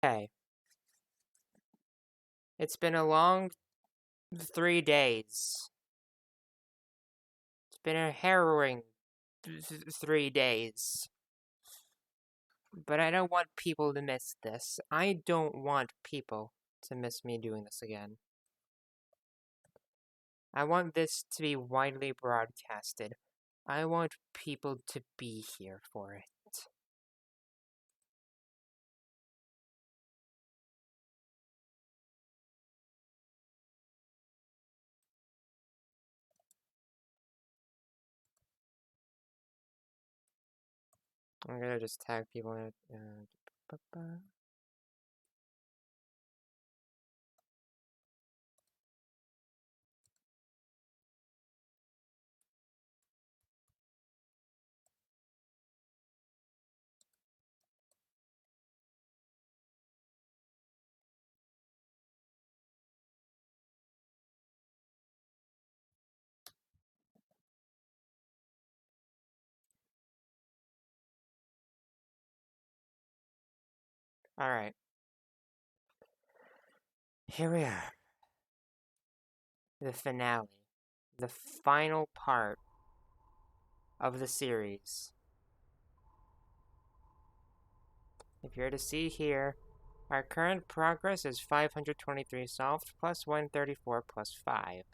Okay. It's been a long 3 days. It's been a harrowing 3 days. But I don't want people to miss this. I don't want people to miss me doing this again. I want this to be widely broadcasted. I want people to be here for it. I'm gonna just tag people in it. Alright. Here we are. The finale. The final part of the series. If you're to see here, our current progress is 523 solved, plus 134, plus 5.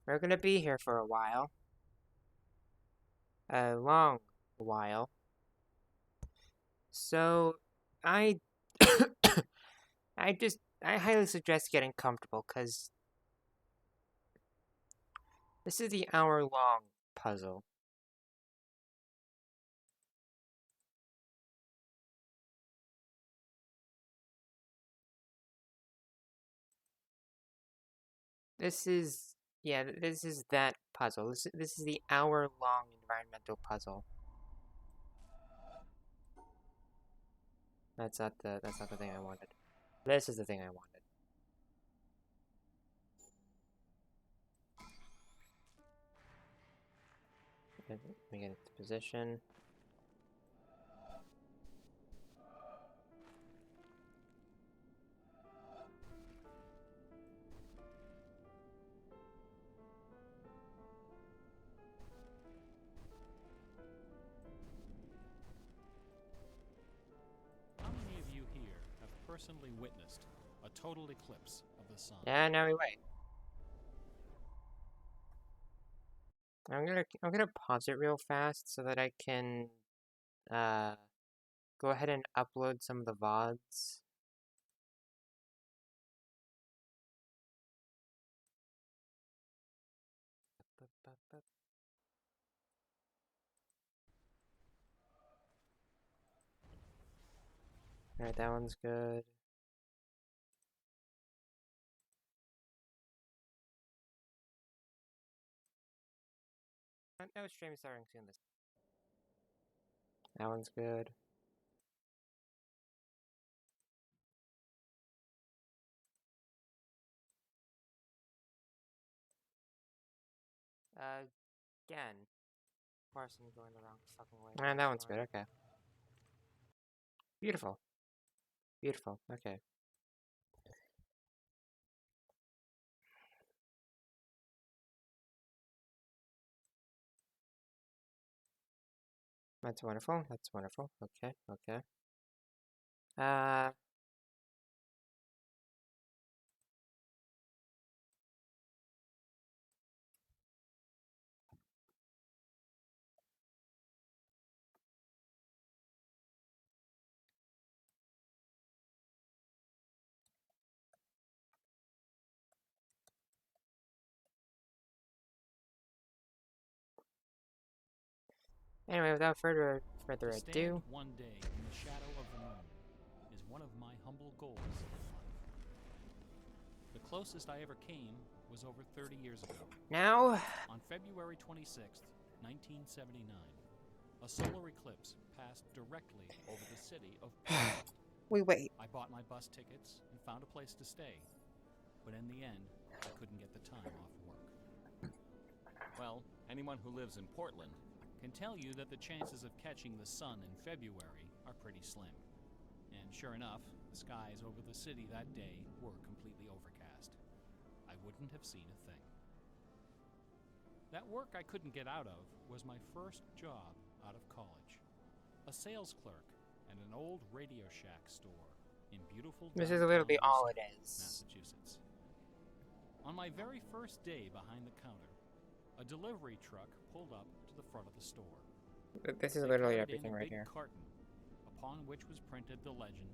We're gonna be here for a while. A long while. So, I highly suggest getting comfortable, because this is the hour-long puzzle. This is that puzzle. This is the hour-long environmental puzzle. That's not the thing I wanted. This is the thing I wanted. Let me get into position. How many of you here have personally witnessed a total eclipse of the sun? Yeah, now we wait. I'm gonna pause it real fast so that I can go ahead and upload some of the VODs. Alright, that one's good. No stream starting soon. That one's good. Again. Of course I'm going the wrong fucking way. And that one's good, okay. Beautiful. Beautiful, okay. That's wonderful, that's wonderful. Okay, okay. Anyway, without further ado. One day in the shadow of the moon is one of my humble goals in life. The closest I ever came was over 30 years ago. Now, on February 26th, 1979, a solar eclipse passed directly over the city of Parish. we wait. I bought my bus tickets and found a place to stay, but in the end, I couldn't get the time off work. Well, anyone who lives in Portland can tell you that the chances of catching the sun in February are pretty slim. And sure enough, the skies over the city that day were completely overcast. I wouldn't have seen a thing. That work I couldn't get out of was my first job out of college. A sales clerk at an old Radio Shack store in beautiful This is downtown literally all it Worcester, is. Massachusetts. On my very first day behind the counter, a delivery truck pulled up to the front of the store. This is They literally carried everything in a right big here. carton, upon which was printed the legend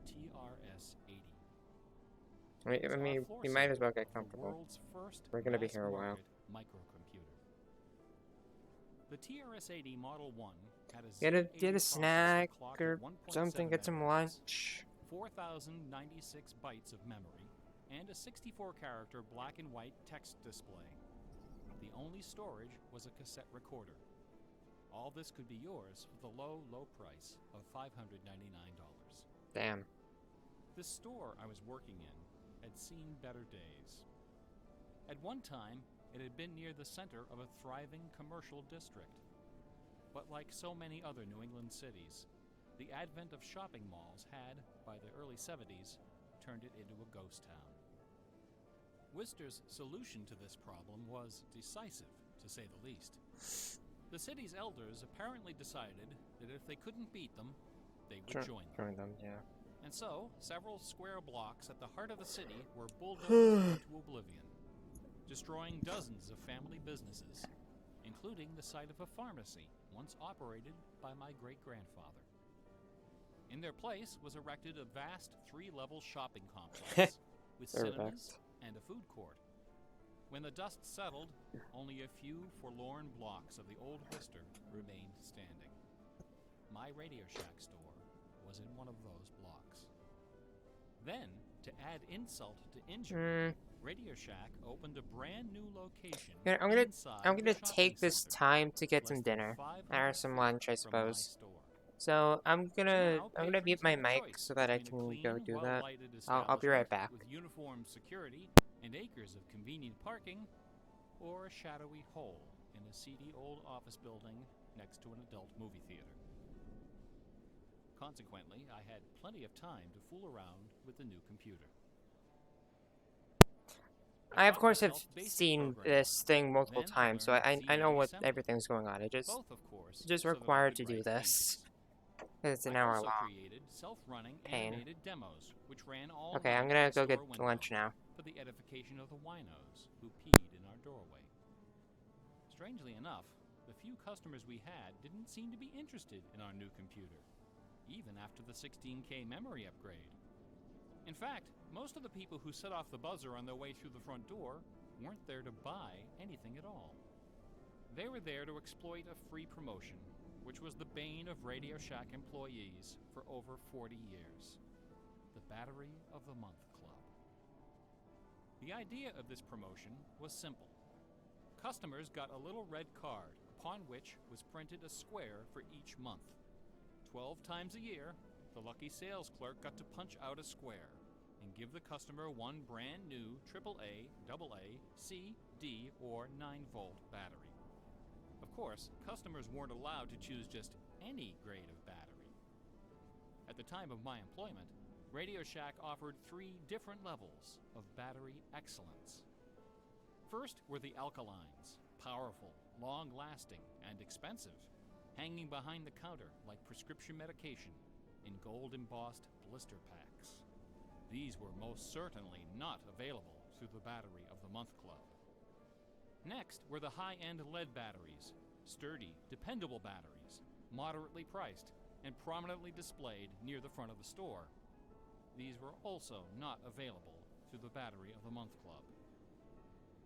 TRS-80. I mean, you might as well get comfortable. We're gonna be here a while. Microcomputer. The TRS-80 Model 1 had a Get a Z80 snack processor clocked or at 1.7 something. Get some megahertz, lunch. 4,096 bytes of memory, and a 64-character black and white text display. The only storage was a cassette recorder. All this could be yours for the low, low price of $599. Damn. The store I was working in had seen better days. At one time, it had been near the center of a thriving commercial district. But like so many other New England cities, the advent of shopping malls had, by the early 70s, turned it into a ghost town. Worcester's solution to this problem was decisive, to say the least. The city's elders apparently decided that if they couldn't beat them, they would join them. Join them, yeah. And so, several square blocks at the heart of the city were bulldozed into oblivion, destroying dozens of family businesses, including the site of a pharmacy once operated by my great-grandfather. In their place was erected a vast 3-level shopping complex with cinemas and a food court. When the dust settled, only a few forlorn blocks of the old Worcester remained standing. My Radio Shack store was in one of those blocks. Then, to add insult to injury, Radio Shack opened a brand new location. I'm gonna take this time to get some dinner or some lunch, I suppose. So I'm gonna mute my mic so that I can go do that. I'll be right back. With uniformed security and acres of convenient parking, or a shadowy hole in a seedy old office building next to an adult movie theater. Consequently, I had plenty of time to fool around with the new computer. I of course have seen this thing multiple times, so I know what everything's going on. It just required to do this. It's an hour long. Pain. Okay, I'm gonna go get lunch now. For the edification of the winos who peed in our doorway. Strangely enough, the few customers we had didn't seem to be interested in our new computer, even after the 16K memory upgrade. In fact, most of the people who set off the buzzer on their way through the front door weren't there to buy anything at all. They were there to exploit a free promotion, which was the bane of Radio Shack employees for over 40 years. The Battery of the Month Club. The idea of this promotion was simple. Customers got a little red card upon which was printed a square for each month. 12 times a year, the lucky sales clerk got to punch out a square and give the customer one brand new AAA, AA, C, D, or 9-volt battery. Of course, customers weren't allowed to choose just any grade of battery. At the time of my employment, Radio Shack offered 3 different levels of battery excellence. First were the alkalines, powerful, long-lasting, and expensive, hanging behind the counter like prescription medication in gold-embossed blister packs. These were most certainly not available through the Battery of the Month Club. Next were the high-end lead batteries, sturdy, dependable batteries, moderately priced, and prominently displayed near the front of the store. These were also not available through the Battery of the Month Club.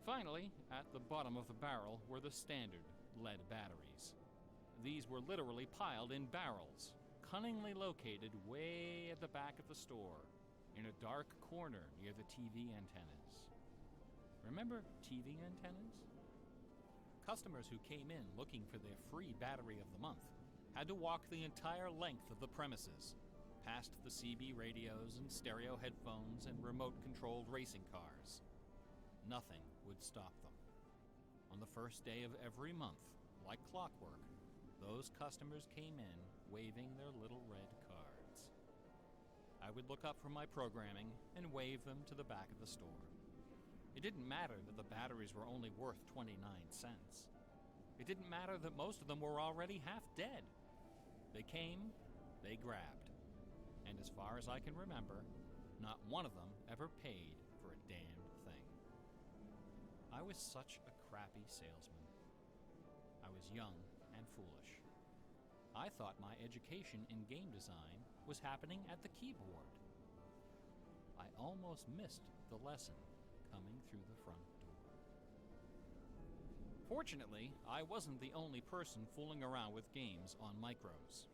Finally, at the bottom of the barrel were the standard lead batteries. These were literally piled in barrels, cunningly located way at the back of the store, in a dark corner near the TV antennas. Remember TV antennas? Customers who came in looking for their free Battery of the Month had to walk the entire length of the premises, past the CB radios and stereo headphones and remote-controlled racing cars. Nothing would stop them. On the first day of every month, like clockwork, those customers came in waving their little red cards. I would look up from my programming and wave them to the back of the store. It didn't matter that the batteries were only worth 29 cents. It didn't matter that most of them were already half dead. They came, they grabbed. And as far as I can remember, not one of them ever paid for a damned thing. I was such a crappy salesman. I was young and foolish. I thought my education in game design was happening at the keyboard. I almost missed the lesson coming through the front door. Fortunately, I wasn't the only person fooling around with games on micros.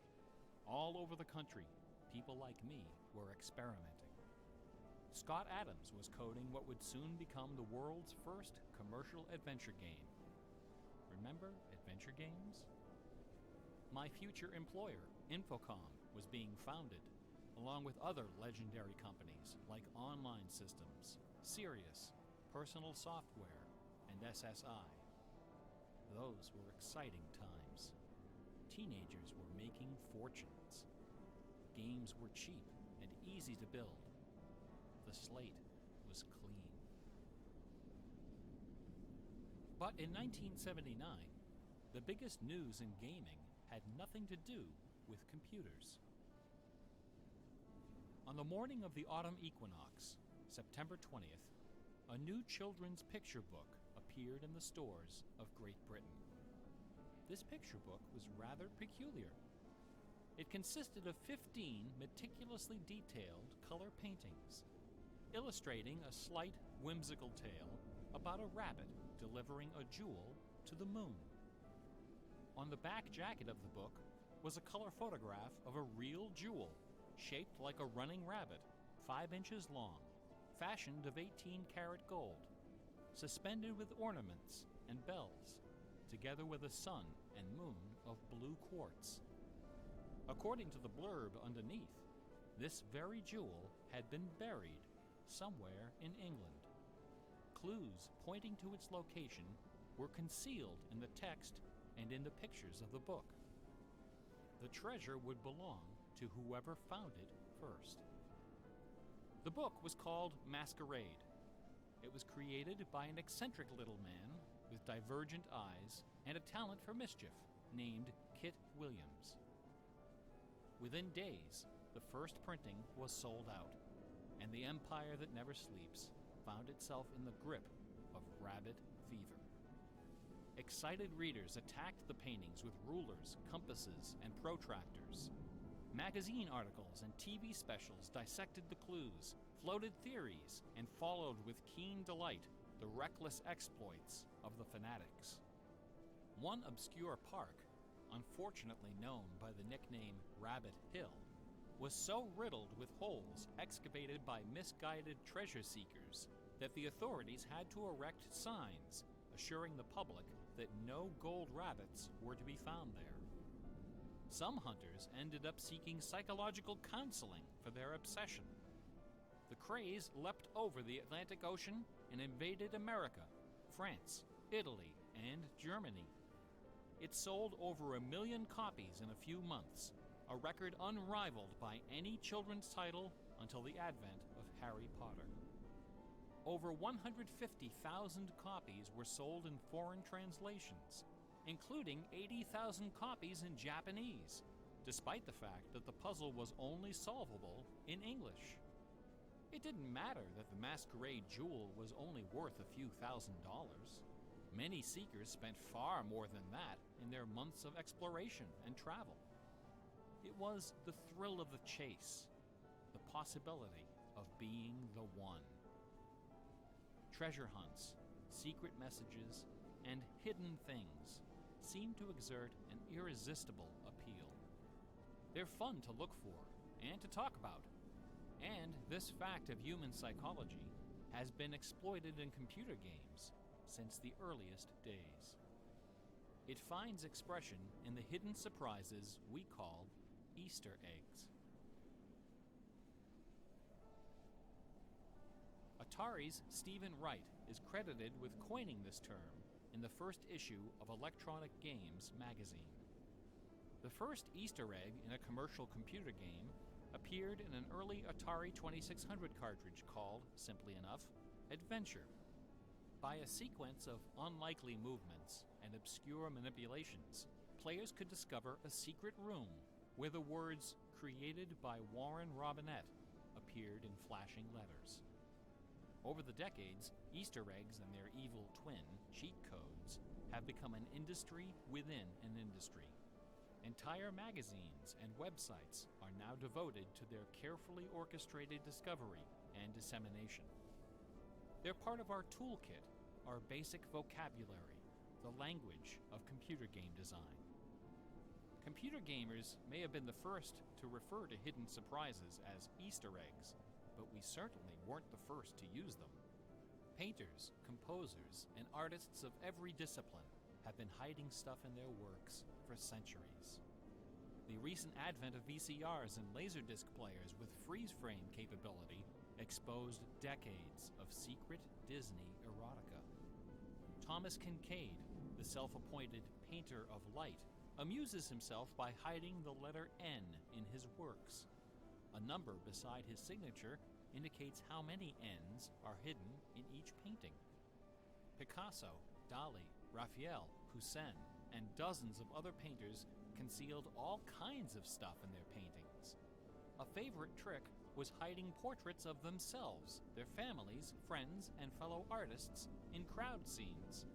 All over the country, people like me were experimenting. Scott Adams was coding what would soon become the world's first commercial adventure game. Remember adventure games? My future employer, Infocom, was being founded, along with other legendary companies like Online Systems, Sirius, Personal Software, and SSI. Those were exciting times. Teenagers were making fortunes. Games were cheap and easy to build. The slate was clean. But in 1979, the biggest news in gaming had nothing to do with computers. On the morning of the autumn equinox, September 20th, a new children's picture book appeared in the stores of Great Britain. This picture book was rather peculiar. It consisted of 15 meticulously detailed color paintings, illustrating a slight whimsical tale about a rabbit delivering a jewel to the moon. On the back jacket of the book was a color photograph of a real jewel, shaped like a running rabbit, 5 inches long, fashioned of 18-karat gold, suspended with ornaments and bells, together with a sun and moon of blue quartz. According to the blurb underneath, this very jewel had been buried somewhere in England. Clues pointing to its location were concealed in the text and in the pictures of the book. The treasure would belong to whoever found it first. The book was called Masquerade. It was created by an eccentric little man with divergent eyes and a talent for mischief named Kit Williams. Within days, the first printing was sold out, and the empire that never sleeps found itself in the grip of rabbit fever. Excited readers attacked the paintings with rulers, compasses, and protractors. Magazine articles and TV specials dissected the clues, floated theories, and followed with keen delight the reckless exploits of the fanatics. One obscure park, unfortunately known by the nickname Rabbit Hill, was so riddled with holes excavated by misguided treasure seekers that the authorities had to erect signs assuring the public that no gold rabbits were to be found there. Some hunters ended up seeking psychological counseling for their obsession. The craze leapt over the Atlantic Ocean and invaded America, France, Italy, and Germany. It sold over 1 million copies in a few months, a record unrivaled by any children's title until the advent of Harry Potter. Over 150,000 copies were sold in foreign translations, including 80,000 copies in Japanese, despite the fact that the puzzle was only solvable in English. It didn't matter that the Masquerade jewel was only worth a few $1,000s. Many seekers spent far more than that in their months of exploration and travel. It was the thrill of the chase, the possibility of being the one. Treasure hunts, secret messages, and hidden things seem to exert an irresistible appeal. They're fun to look for and to talk about, and this fact of human psychology has been exploited in computer games since the earliest days. It finds expression in the hidden surprises we call Easter eggs. Atari's Stephen Wright is credited with coining this term in the first issue of Electronic Games magazine. The first Easter egg in a commercial computer game appeared in an early Atari 2600 cartridge called, simply enough, Adventure. By a sequence of unlikely movements and obscure manipulations, players could discover a secret room where the words "Created by Warren Robinette" appeared in flashing letters. Over the decades, Easter eggs and their evil twin, cheat codes, have become an industry within an industry. Entire magazines and websites are now devoted to their carefully orchestrated discovery and dissemination. They're part of our toolkit, our basic vocabulary, the language of computer game design. Computer gamers may have been the first to refer to hidden surprises as Easter eggs, but we certainly weren't the first to use them. Painters, composers, and artists of every discipline have been hiding stuff in their works for centuries. The recent advent of VCRs and Laserdisc players with freeze-frame capability exposed decades of secret Disney erotica. Thomas Kincaid, the self-appointed painter of light, amuses himself by hiding the letter N in his works. A number beside his signature indicates how many N's are hidden in each painting. Picasso, Dali, Raphael, Poussin, and dozens of other painters concealed all kinds of stuff in their paintings. A favorite trick was hiding portraits of themselves, their families, friends, and fellow artists in crowd scenes.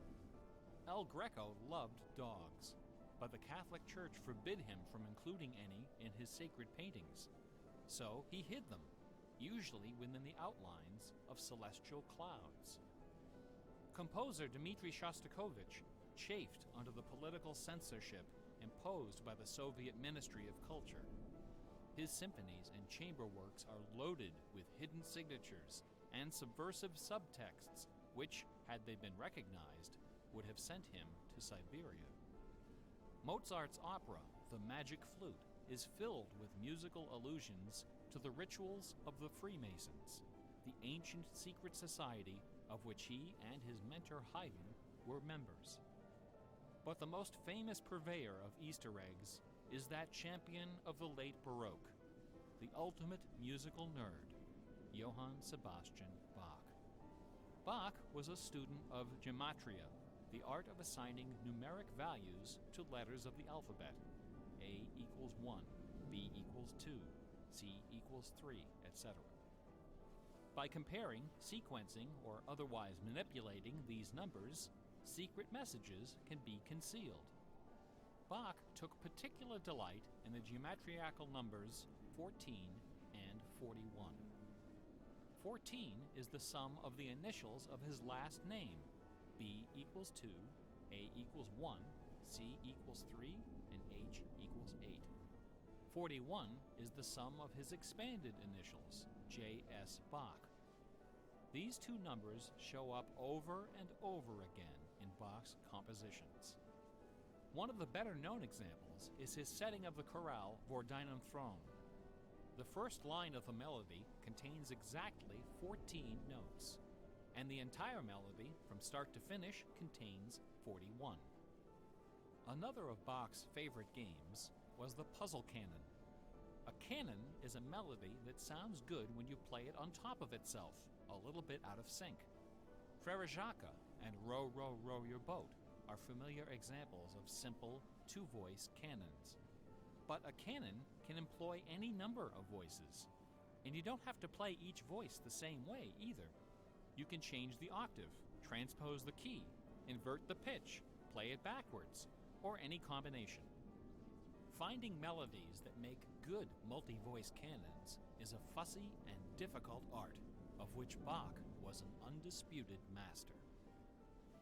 El Greco loved dogs, but the Catholic Church forbid him from including any in his sacred paintings. So he hid them, usually within the outlines of celestial clouds. Composer Dmitri Shostakovich chafed under the political censorship imposed by the Soviet Ministry of Culture. His symphonies and chamber works are loaded with hidden signatures and subversive subtexts which, had they been recognized, would have sent him to Siberia. Mozart's opera, The Magic Flute, is filled with musical allusions to the rituals of the Freemasons, the ancient secret society of which he and his mentor Haydn were members. But the most famous purveyor of Easter eggs is that champion of the late Baroque, the ultimate musical nerd, Johann Sebastian Bach. Bach was a student of gematria, the art of assigning numeric values to letters of the alphabet. A equals 1, B equals 2, C equals 3, etc. By comparing, sequencing, or otherwise manipulating these numbers, secret messages can be concealed. Bach took particular delight in the geometrical numbers 14 and 41. 14 is the sum of the initials of his last name. B equals 2, A equals 1, C equals 3, and H equals 8. 41 is the sum of his expanded initials, J.S. Bach. These two numbers show up over and over again in Bach's compositions. One of the better-known examples is his setting of the chorale Vor deinem Thron. The first line of the melody contains exactly 14 notes, and the entire melody, from start to finish, contains 41. Another of Bach's favorite games was the puzzle canon. A canon is a melody that sounds good when you play it on top of itself, a little bit out of sync. Frere Jacques and Row, Row, Row Your Boat are familiar examples of simple two-voice canons. But a canon can employ any number of voices, and you don't have to play each voice the same way either. You can change the octave, transpose the key, invert the pitch, play it backwards, or any combination. Finding melodies that make good multi-voice canons is a fussy and difficult art, of which Bach was an undisputed master.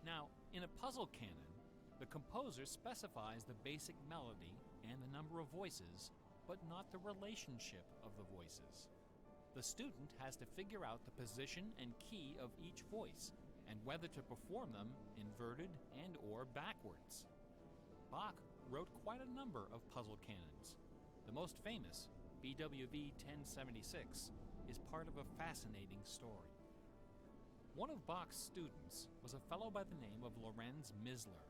Now, in a puzzle canon, the composer specifies the basic melody and the number of voices, but not the relationship of the voices. The student has to figure out the position and key of each voice, and whether to perform them inverted and/or backwards. Bach wrote quite a number of puzzle canons. The most famous, BWV 1076, is part of a fascinating story. One of Bach's students was a fellow by the name of Lorenz Misler,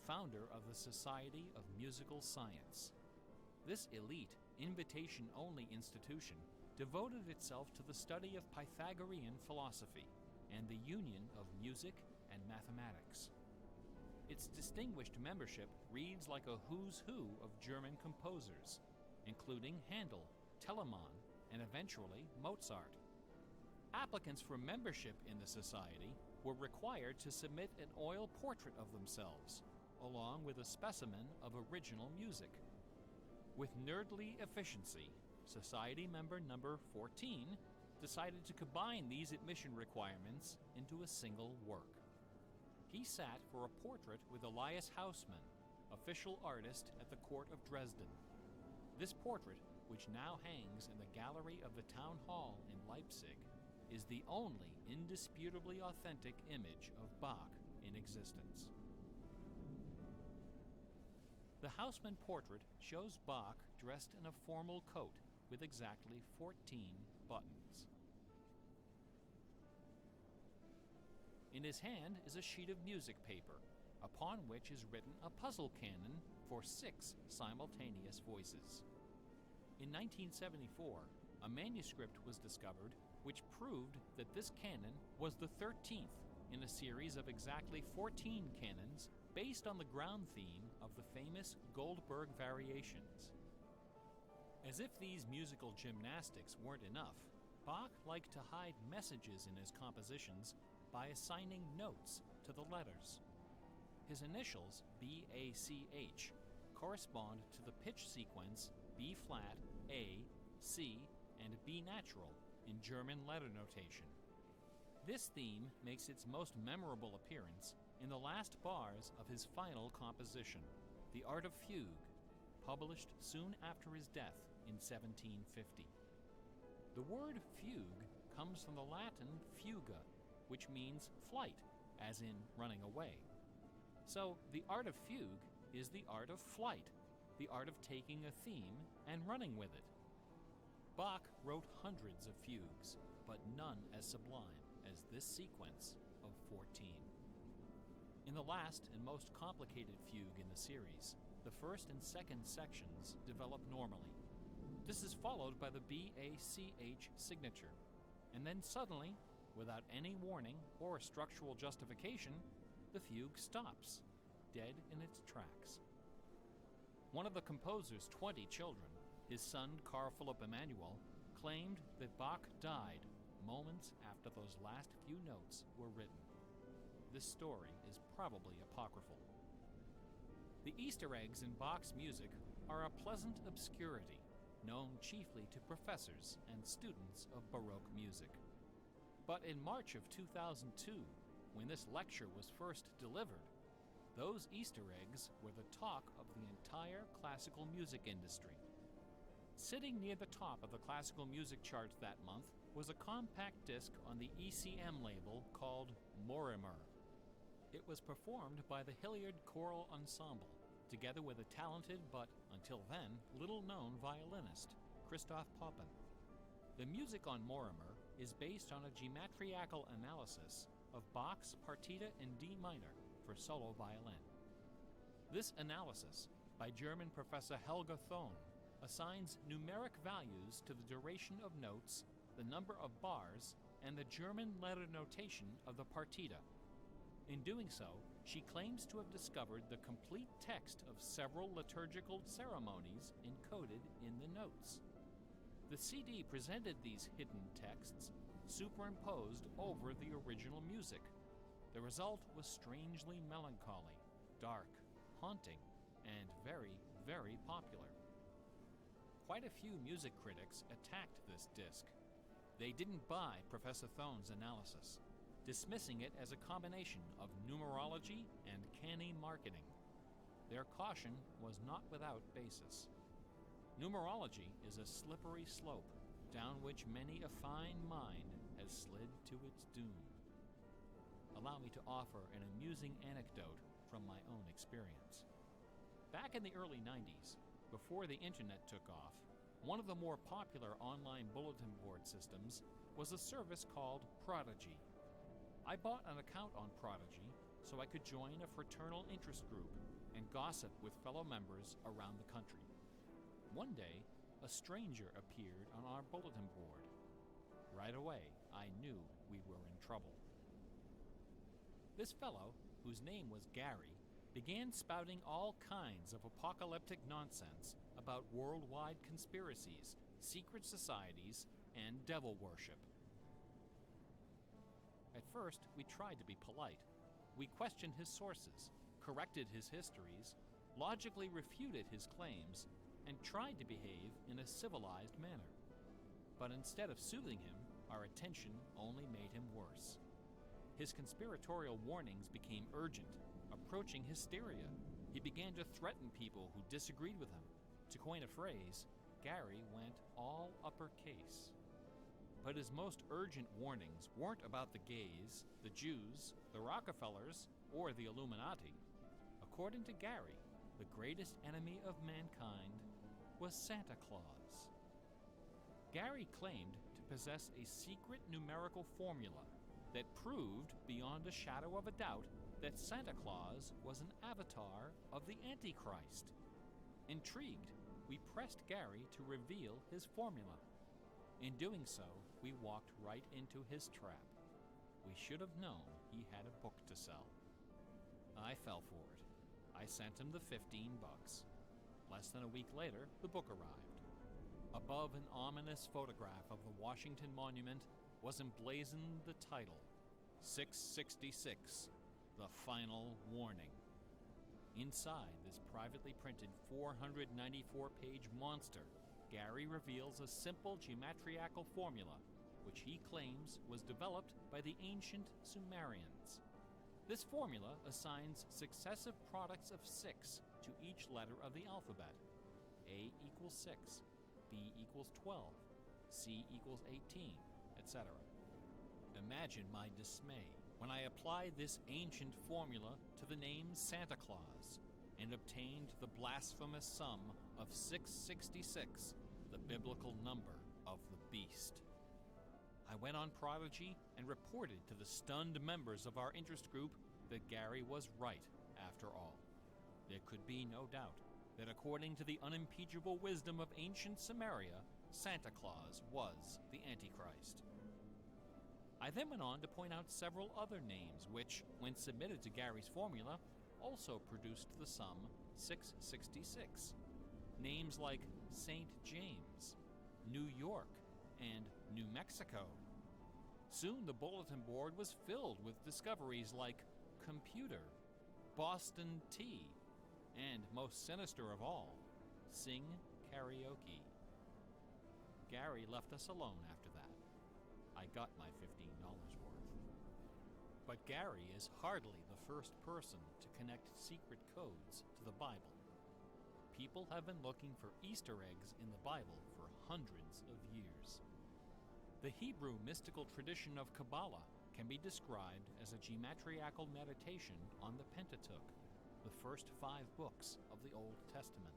founder of the Society of Musical Science. This elite, invitation-only institution devoted itself to the study of Pythagorean philosophy and the union of music and mathematics. Its distinguished membership reads like a who's who of German composers, including Handel, Telemann, and eventually Mozart. Applicants for membership in the society were required to submit an oil portrait of themselves, along with a specimen of original music. With nerdly efficiency, Society member number 14 decided to combine these admission requirements into a single work. He sat for a portrait with Elias Haussmann, official artist at the court of Dresden. This portrait, which now hangs in the gallery of the town hall in Leipzig, is the only indisputably authentic image of Bach in existence. The Haussmann portrait shows Bach dressed in a formal coat with exactly 14 buttons. In his hand is a sheet of music paper, upon which is written a puzzle canon for 6 simultaneous voices. In 1974, a manuscript was discovered which proved that this canon was the 13th in a series of exactly 14 canons based on the ground theme of the famous Goldberg variations. As if these musical gymnastics weren't enough, Bach liked to hide messages in his compositions by assigning notes to the letters. His initials, B-A-C-H, correspond to the pitch sequence B-flat, A, C, and B natural in German letter notation. This theme makes its most memorable appearance in the last bars of his final composition, The Art of Fugue, published soon after his death in 1750. The word fugue comes from the Latin fuga, which means flight, as in running away. So, the art of fugue is the art of flight, the art of taking a theme and running with it. Bach wrote hundreds of fugues, but none as sublime as this sequence of 14. In the last and most complicated fugue in the series, the first and second sections develop normally. This is followed by the B-A-C-H signature, and then suddenly, without any warning or structural justification, the fugue stops, dead in its tracks. One of the composer's 20 children, his son Carl Philipp Emanuel, claimed that Bach died moments after those last few notes were written. This story is probably apocryphal. The Easter eggs in Bach's music are a pleasant obscurity, known chiefly to professors and students of Baroque music. But in March of 2002, when this lecture was first delivered, those Easter eggs were the talk of the entire classical music industry. Sitting near the top of the classical music charts that month was a compact disc on the ECM label called Morimer. It was performed by the Hilliard Choral Ensemble, together with a talented but, until then, little-known violinist, Christoph Poppen. The music on Morimer is based on a geometriacal analysis of Bach's Partita in D minor for solo violin. This analysis, by German professor Helga Thon, assigns numeric values to the duration of notes, the number of bars, and the German letter notation of the partita. In doing so, she claims to have discovered the complete text of several liturgical ceremonies encoded in the notes. The CD presented these hidden texts superimposed over the original music. The result was strangely melancholy, dark, haunting, and very, very popular. Quite a few music critics attacked this disc. They didn't buy Professor Thon's analysis, dismissing it as a combination of numerology and canny marketing. Their caution was not without basis. Numerology is a slippery slope down which many a fine mind has slid to its doom. Allow me to offer an amusing anecdote from my own experience. Back in the early 90s, before the internet took off, one of the more popular online bulletin board systems was a service called Prodigy. I bought an account on Prodigy so I could join a fraternal interest group and gossip with fellow members around the country. One day, a stranger appeared on our bulletin board. Right away, I knew we were in trouble. This fellow, whose name was Gary, began spouting all kinds of apocalyptic nonsense about worldwide conspiracies, secret societies, and devil worship. At first, we tried to be polite. We questioned his sources, corrected his histories, logically refuted his claims, and tried to behave in a civilized manner. But instead of soothing him, our attention only made him worse. His conspiratorial warnings became urgent, approaching hysteria. He began to threaten people who disagreed with him. To coin a phrase, Gary went all uppercase. But his most urgent warnings weren't about the gays, the Jews, the Rockefellers, or the Illuminati. According to Gary, the greatest enemy of mankind was Santa Claus. Gary claimed to possess a secret numerical formula that proved beyond a shadow of a doubt that Santa Claus was an avatar of the Antichrist. Intrigued, we pressed Gary to reveal his formula. In doing so, we walked right into his trap. We should have known he had a book to sell. I fell for it. I sent him the $15. Less than a week later, the book arrived. Above an ominous photograph of the Washington Monument was emblazoned the title, 666, The Final Warning. Inside this privately printed 494-page monster, Gary reveals a simple geometrical formula, which he claims was developed by the ancient Sumerians. This formula assigns successive products of 6 to each letter of the alphabet. A equals 6, B equals 12, C equals 18, etc. Imagine my dismay when I applied this ancient formula to the name Santa Claus and obtained the blasphemous sum of 666, the biblical number of the beast. I went on Prodigy and reported to the stunned members of our interest group that Gary was right after all. There could be no doubt that according to the unimpeachable wisdom of ancient Samaria, Santa Claus was the Antichrist. I then went on to point out several other names which, when submitted to Gary's formula, also produced the sum 666. Names like St. James, New York, and New Mexico. Soon the bulletin board was filled with discoveries like computer, Boston tea, and most sinister of all, sing karaoke. Gary left us alone after that. I got my $15 worth. But Gary is hardly the first person to connect secret codes to the Bible. People have been looking for Easter eggs in the Bible for hundreds of years. The Hebrew mystical tradition of Kabbalah can be described as a geometrical meditation on the Pentateuch, the first 5 books of the Old Testament.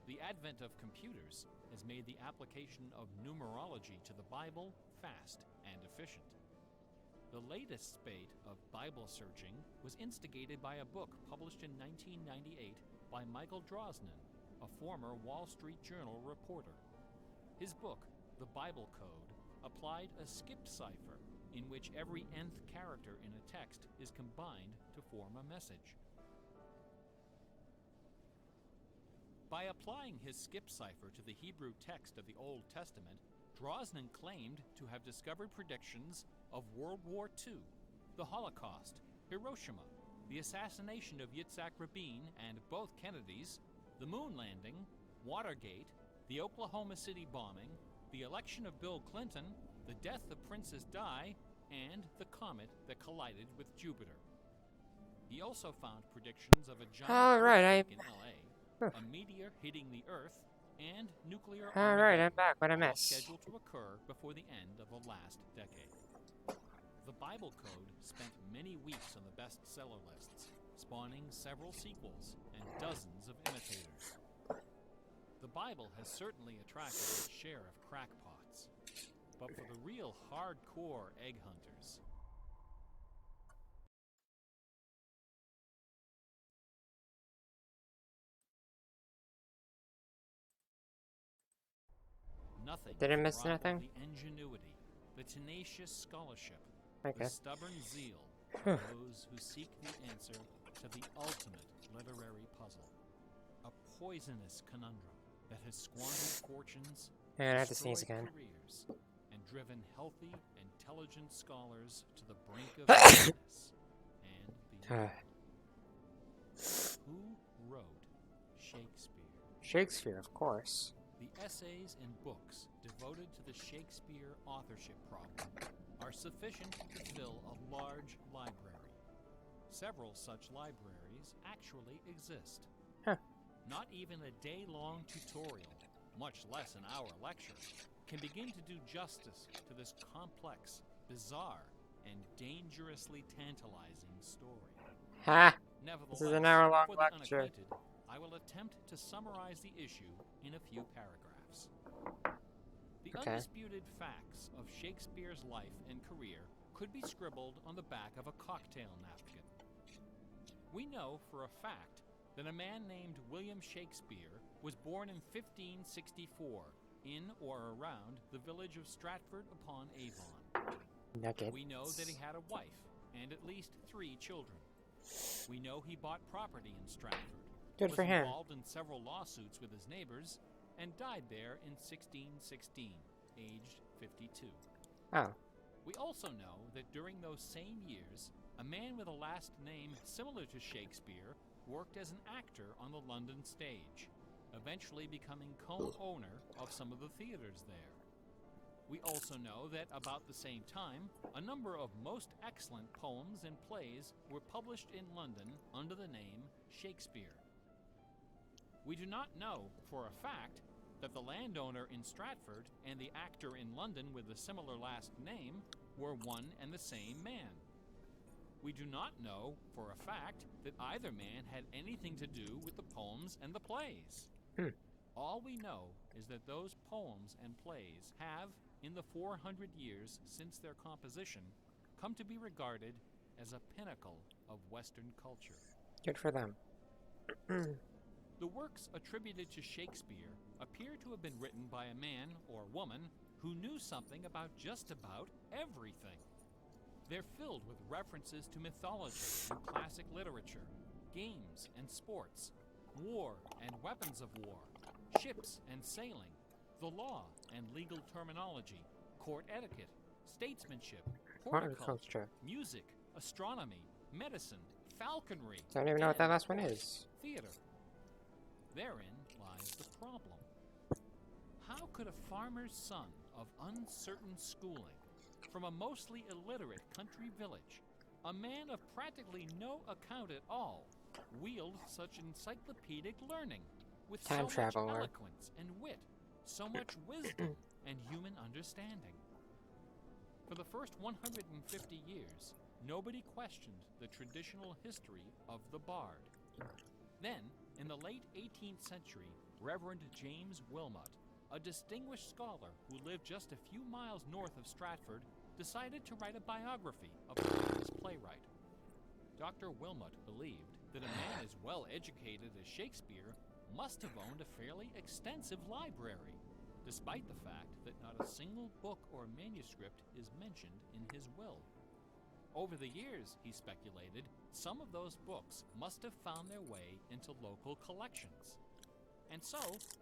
The advent of computers has made the application of numerology to the Bible fast and efficient. The latest spate of Bible searching was instigated by a book published in 1998 by Michael Drosnin, a former Wall Street Journal reporter. His book, The Bible Code, applied a skipped cipher in which every nth character in a text is combined to form a message. By applying his skip cipher to the Hebrew text of the Old Testament, Drosnin claimed to have discovered predictions of World War II, the Holocaust, Hiroshima, the assassination of Yitzhak Rabin and both Kennedys, the moon landing, Watergate, the Oklahoma City bombing, the election of Bill Clinton, the death of Princess Di, and the comet that collided with Jupiter. He also found predictions of a giant earthquake in LA, a meteor hitting the Earth, and nuclear Alright, I'm back. What I all miss? scheduled to occur before the end of the last decade. The Bible Code spent many weeks on the bestseller lists, spawning several sequels and dozens of imitators. The Bible has certainly attracted its share of crackpots, but for the real hardcore egg hunters, Didn't miss rivaled nothing? the ingenuity, the tenacious scholarship, Okay. the stubborn zeal of those who seek the answer to the ultimate literary puzzle. A poisonous conundrum that has squandered fortunes, And I have to sneeze destroyed again. careers, and driven healthy, intelligent scholars to the brink of madness and beyond. Who wrote Shakespeare? Shakespeare, of course. The essays and books devoted to the Shakespeare authorship problem are sufficient to fill a large library. Several such libraries actually exist. Huh. Not even a day-long tutorial, much less an hour lecture, can begin to do justice to this complex, bizarre, and dangerously tantalizing story. Ha! Nevertheless, This is an hour-long for the lecture. unacquainted, I will attempt to summarize the issue in a few paragraphs. The Okay. undisputed facts of Shakespeare's life and career could be scribbled on the back of a cocktail napkin. We know for a fact that a man named William Shakespeare was born in 1564 in or around the village of Stratford upon Avon. Nuggets. We know that he had a wife and at least 3 children. We know he bought property in Stratford, Good was for him. involved in several lawsuits with his neighbors, and died there in 1616, aged 52. Oh. We also know that during those same years, a man with a last name similar to Shakespeare worked as an actor on the London stage, eventually becoming co-owner of some of the theaters there. We also know that about the same time, a number of most excellent poems and plays were published in London under the name Shakespeare. We do not know for a fact that the landowner in Stratford and the actor in London with a similar last name were one and the same man. We do not know for a fact that either man had anything to do with the poems and the plays. All we know is that those poems and plays have, in the 400 years since their composition, come to be regarded as a pinnacle of Western culture. Good for them. The works attributed to Shakespeare appear to have been written by a man or woman who knew something about just about everything. They're filled with references to mythology and classic literature, games and sports, war and weapons of war, ships and sailing, the law and legal terminology, court etiquette, statesmanship, horticulture, music, astronomy, medicine, falconry. Don't even know what that last one is. Theater. Therein lies the problem. How could a farmer's son of uncertain schooling, from a mostly illiterate country village, a man of practically no account at all, wield such encyclopedic learning, with so much eloquence and wit, so much wisdom and human understanding? For the first 150 years, nobody questioned the traditional history of the bard. Then, in the late 18th century, Reverend James Wilmot, a distinguished scholar who lived just a few miles north of Stratford, decided to write a biography of the famous playwright. Dr. Wilmot believed that a man as well educated as Shakespeare must have owned a fairly extensive library, despite the fact that not a single book or manuscript is mentioned in his will. Over the years, he speculated, some of those books must have found their way into local collections. And so,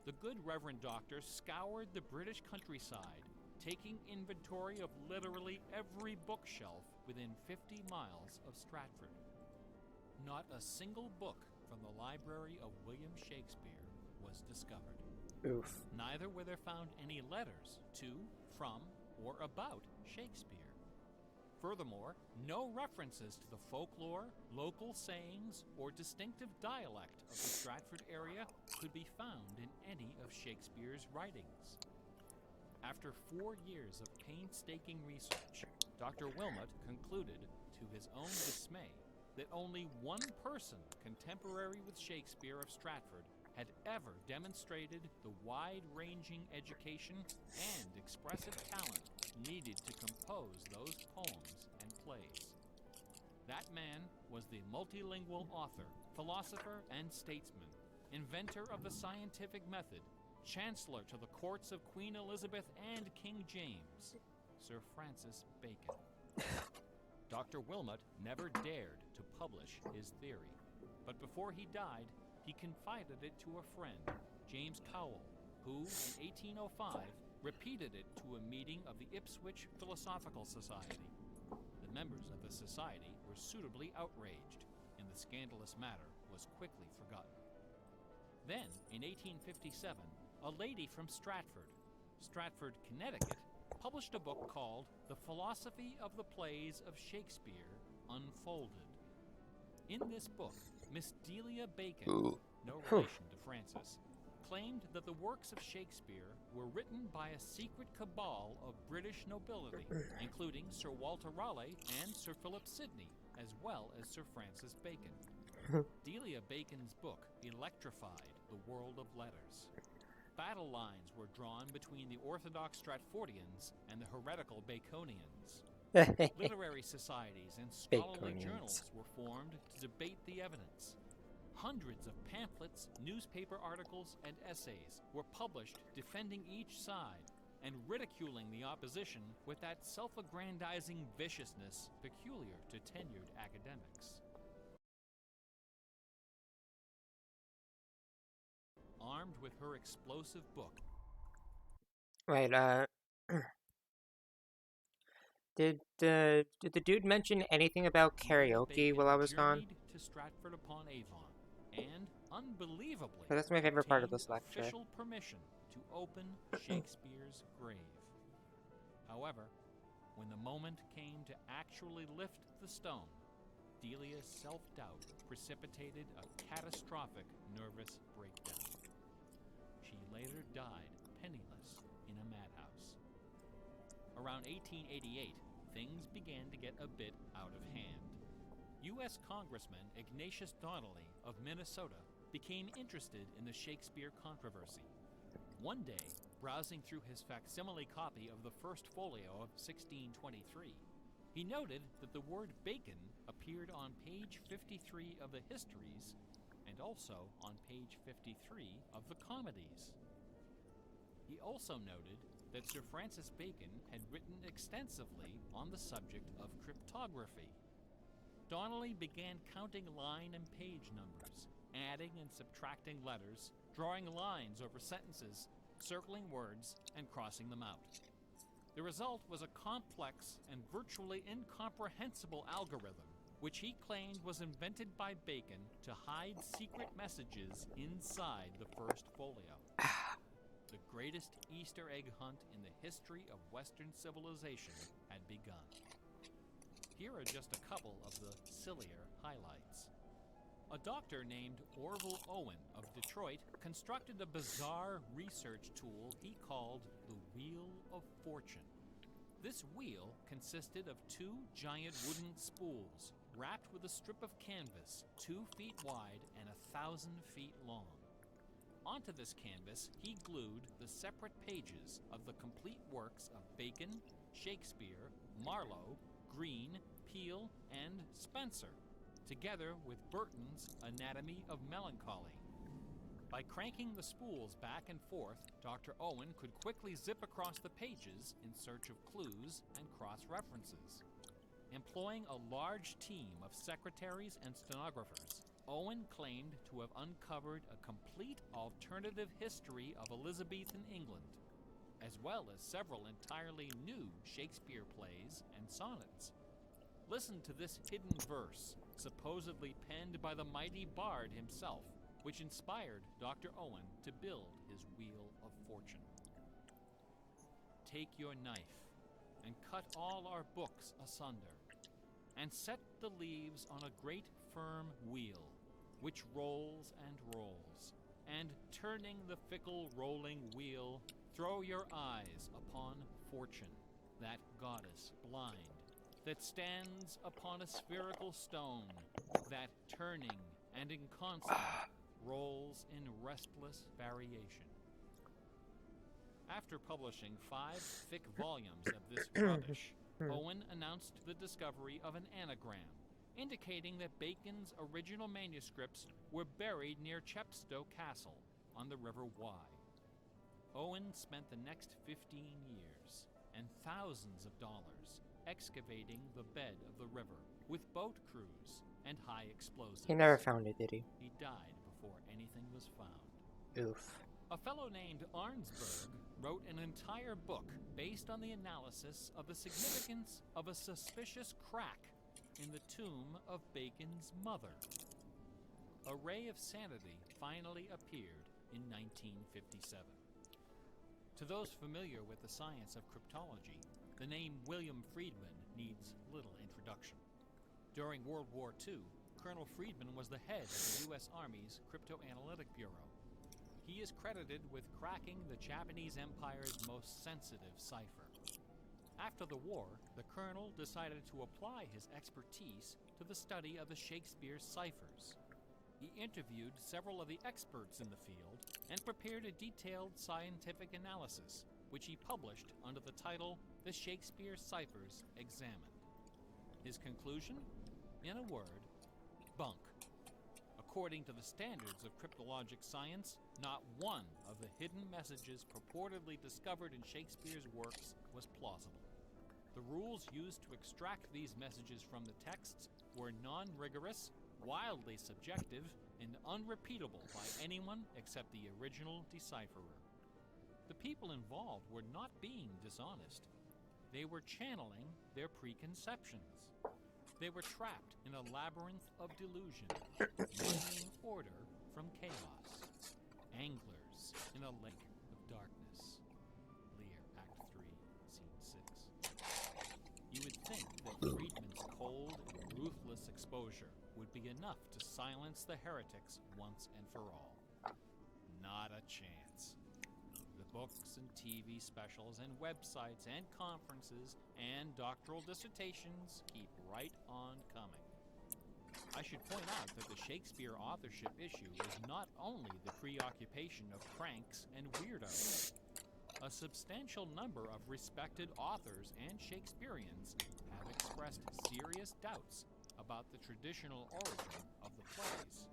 the good Reverend Doctor scoured the British countryside, taking inventory of literally every bookshelf within 50 miles of Stratford. Not a single book from the library of William Shakespeare was discovered. Oof. Neither were there found any letters to, from, or about Shakespeare. Furthermore, no references to the folklore, local sayings, or distinctive dialect of the Stratford area could be found in any of Shakespeare's writings. After 4 years of painstaking research, Dr. Wilmot concluded, to his own dismay, that only one person contemporary with Shakespeare of Stratford had ever demonstrated the wide-ranging education and expressive talent needed to compose those poems and plays. That man was the multilingual author, philosopher, and statesman, inventor of the scientific method, Chancellor to the courts of Queen Elizabeth and King James, Sir Francis Bacon. Dr. Wilmot never dared to publish his theory, but before he died, he confided it to a friend, James Cowell, who, in 1805, repeated it to a meeting of the Ipswich Philosophical Society. The members of the society were suitably outraged, and the scandalous matter was quickly forgotten. Then, in 1857, a lady from Stratford, Connecticut, published a book called The Philosophy of the Plays of Shakespeare Unfolded. In this book, Miss Delia Bacon, no relation to Francis, claimed that the works of Shakespeare were written by a secret cabal of British nobility, including Sir Walter Raleigh and Sir Philip Sidney, as well as Sir Francis Bacon. Delia Bacon's book electrified the world of letters. Battle lines were drawn between the orthodox Stratfordians and the heretical Baconians. Literary societies and scholarly journals were formed to debate the evidence. Hundreds of pamphlets, newspaper articles, and essays were published defending each side and ridiculing the opposition with that self-aggrandizing viciousness peculiar to tenured academics. Armed with her explosive book. Right, did the dude mention anything about karaoke while I was gone? Journeyed to Stratford-upon-Avon and, unbelievably, So that's my favorite part of this obtained lecture. official permission to open Shakespeare's grave. However, when the moment came to actually lift the stone, Delia's self-doubt precipitated a catastrophic nervous breakdown. She later died penniless in a madhouse. Around 1888, things began to get a bit out of hand. U.S. Congressman Ignatius Donnelly of Minnesota became interested in the Shakespeare controversy. One day, browsing through his facsimile copy of the first folio of 1623, he noted that the word bacon appeared on page 53 of the histories and also on page 53 of the comedies. He also noted that Sir Francis Bacon had written extensively on the subject of cryptography. Donnelly began counting line and page numbers, adding and subtracting letters, drawing lines over sentences, circling words, and crossing them out. The result was a complex and virtually incomprehensible algorithm, which he claimed was invented by Bacon to hide secret messages inside the first folio. The greatest Easter egg hunt in the history of Western civilization had begun. Here are just a couple of the sillier highlights. A doctor named Orville Owen of Detroit constructed a bizarre research tool he called the Wheel of Fortune. This wheel consisted of two giant wooden spools wrapped with a strip of canvas 2 feet wide and 1,000 feet long. Onto this canvas, he glued the separate pages of the complete works of Bacon, Shakespeare, Marlowe, Greene, Peele, and Spencer, together with Burton's Anatomy of Melancholy. By cranking the spools back and forth, Dr. Owen could quickly zip across the pages in search of clues and cross-references. Employing a large team of secretaries and stenographers, Owen claimed to have uncovered a complete alternative history of Elizabethan England, as well as several entirely new Shakespeare plays and sonnets. Listen to this hidden verse, supposedly penned by the mighty bard himself, which inspired Dr. Owen to build his Wheel of Fortune. Take your knife, and cut all our books asunder, and set the leaves on a great firm wheel, which rolls and rolls, and turning the fickle rolling wheel, throw your eyes upon Fortune, that goddess blind, that stands upon a spherical stone, that turning and inconstant rolls in restless variation. After publishing 5 thick volumes of this rubbish, Owen announced the discovery of an anagram, indicating that Bacon's original manuscripts were buried near Chepstow Castle on the River Wye. Owen spent the next 15 years and thousands of dollars excavating the bed of the river with boat crews and high explosives. He never found it, did he? He died before anything was found. Oof. A fellow named Arnsberg wrote an entire book based on the analysis of the significance of a suspicious crack in the tomb of Bacon's mother. A Ray of Sanity finally appeared in 1957. To those familiar with the science of cryptology, the name William Friedman needs little introduction. During World War II, Colonel Friedman was the head of the U.S. Army's Cryptoanalytic Bureau. He is credited with cracking the Japanese Empire's most sensitive cipher. After the war, the colonel decided to apply his expertise to the study of the Shakespeare ciphers. He interviewed several of the experts in the field and prepared a detailed scientific analysis, which he published under the title The Shakespeare Ciphers Examined. His conclusion? In a word, bunk. According to the standards of cryptologic science, not one of the hidden messages purportedly discovered in Shakespeare's works was plausible. The rules used to extract these messages from the texts were non-rigorous, wildly subjective, and unrepeatable by anyone except the original decipherer. The people involved were not being dishonest. They were channeling their preconceptions. They were trapped in a labyrinth of delusion, bringing order from chaos. Anglers in a lake of darkness. Lear, Act 3, Scene 6. You would think that Friedman's cold and ruthless exposure would be enough to silence the heretics once and for all. Not a chance. The books and TV specials and websites and conferences and doctoral dissertations keep right on coming. I should point out that the Shakespeare authorship issue is not only the preoccupation of cranks and weirdos. A substantial number of respected authors and Shakespeareans have expressed serious doubts about the traditional origin of the plays.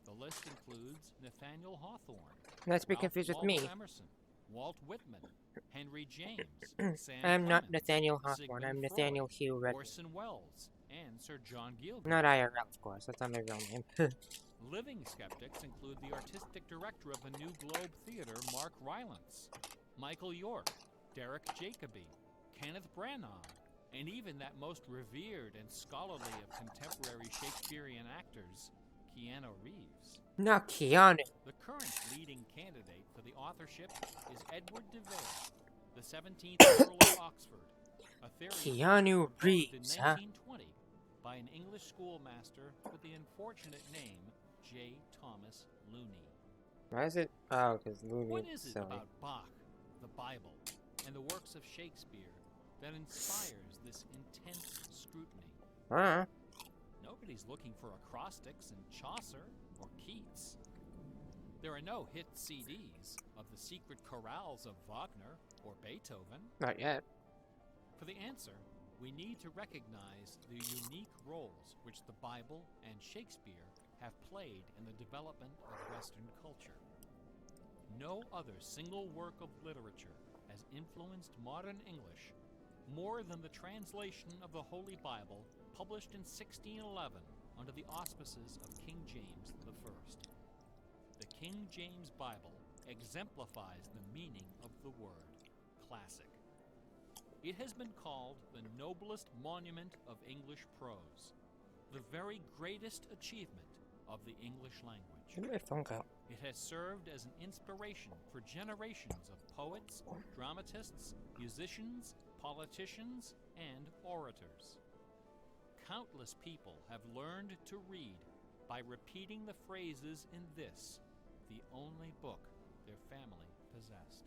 The list includes Nathaniel Hawthorne, Let's be confused with me. Emerson, Walt Whitman, Henry James, Sam I am not Clemens, Nathaniel Hawthorne. Sigmund I'm Freud, Nathaniel Hugh Redmond. Orson Welles, and Sir John Gielgud. Not IRL, of course. That's not my real name. Living skeptics include the artistic director of the New Globe Theatre, Mark Rylance, Michael York, Derek Jacobi, Kenneth Branagh, and even that most revered and scholarly of contemporary Shakespearean actors, Keanu Reeves. Not Keanu. The current leading candidate for the authorship is Edward de Vere, the 17th Earl of Oxford, a theory Keanu proposed Reeves, in huh? 1920 by an English schoolmaster with the unfortunate name J. Thomas Looney. Why is it? Oh, because Looney. What is it Silly. about Bach, the Bible, and the works of Shakespeare that inspires this intense scrutiny? Huh? Nobody's looking for acrostics in Chaucer or Keats. There are no hit CDs of the secret chorales of Wagner or Beethoven. Not yet. For the answer, we need to recognize the unique roles which the Bible and Shakespeare have played in the development of Western culture. No other single work of literature has influenced modern English more than the translation of the Holy Bible published in 1611 under the auspices of King James I. The King James Bible exemplifies the meaning of the word classic. It has been called the noblest monument of English prose, the very greatest achievement of the English language. Where did my phone go? It has served as an inspiration for generations of poets, dramatists, musicians, politicians, and orators. Countless people have learned to read by repeating the phrases in this, the only book their family possessed.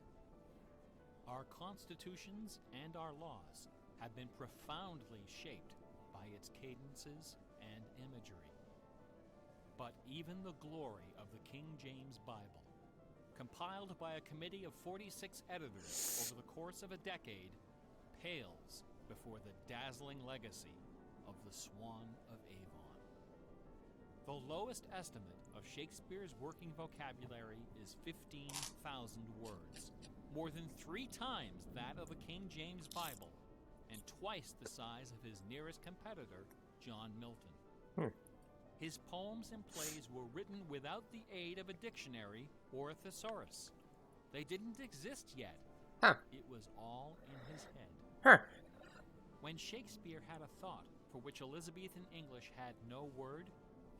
Our constitutions and our laws have been profoundly shaped by its cadences and imagery. But even the glory of the King James Bible, compiled by a committee of 46 editors over the course of a decade, pales before the dazzling legacy of the Swan of Avon. The lowest estimate of Shakespeare's working vocabulary is 15,000 words, more than 3 times that of the King James Bible, and twice the size of his nearest competitor, John Milton. His poems and plays were written without the aid of a dictionary or a thesaurus. They didn't exist yet. It was all in his head. When Shakespeare had a thought for which Elizabethan English had no word,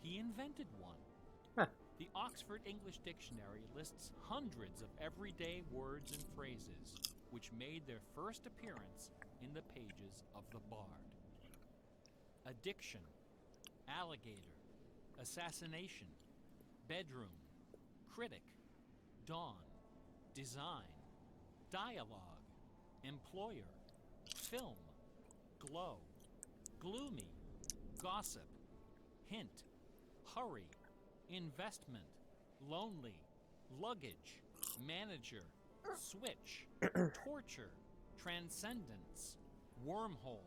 he invented one. The Oxford English Dictionary lists hundreds of everyday words and phrases which made their first appearance in the pages of the Bard. Addiction, alligator, assassination, bedroom, critic, dawn, design, dialogue, employer, film, glow, gloomy, gossip, hint, hurry, investment, lonely, luggage, manager, switch, torture, transcendence, wormhole,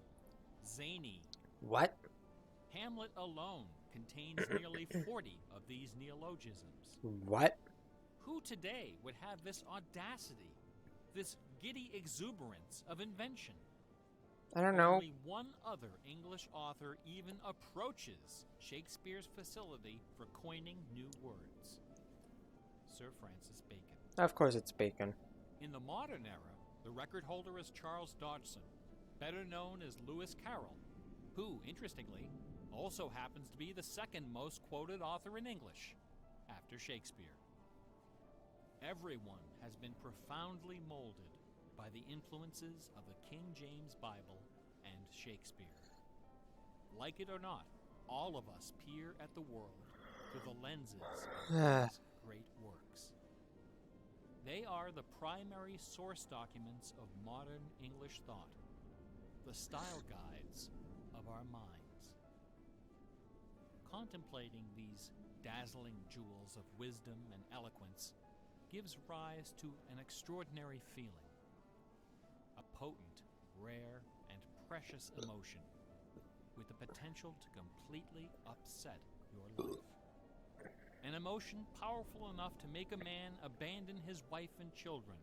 zany. What? Hamlet alone contains nearly 40 of these neologisms. What? Who today would have this audacity, this giddy exuberance of invention? I don't know. Only one other English author even approaches Shakespeare's facility for coining new words. Sir Francis Bacon. Of course it's Bacon. In the modern era, the record holder is Charles Dodgson, better known as Lewis Carroll, who, interestingly, also happens to be the second most quoted author in English, after Shakespeare. Everyone has been profoundly molded by the influences of the King James Bible and Shakespeare. Like it or not, all of us peer at the world through the lenses of these great works. They are the primary source documents of modern English thought, the style guides of our minds. Contemplating these dazzling jewels of wisdom and eloquence gives rise to an extraordinary feeling, a potent, rare, and precious emotion with the potential to completely upset your life. An emotion powerful enough to make a man abandon his wife and children,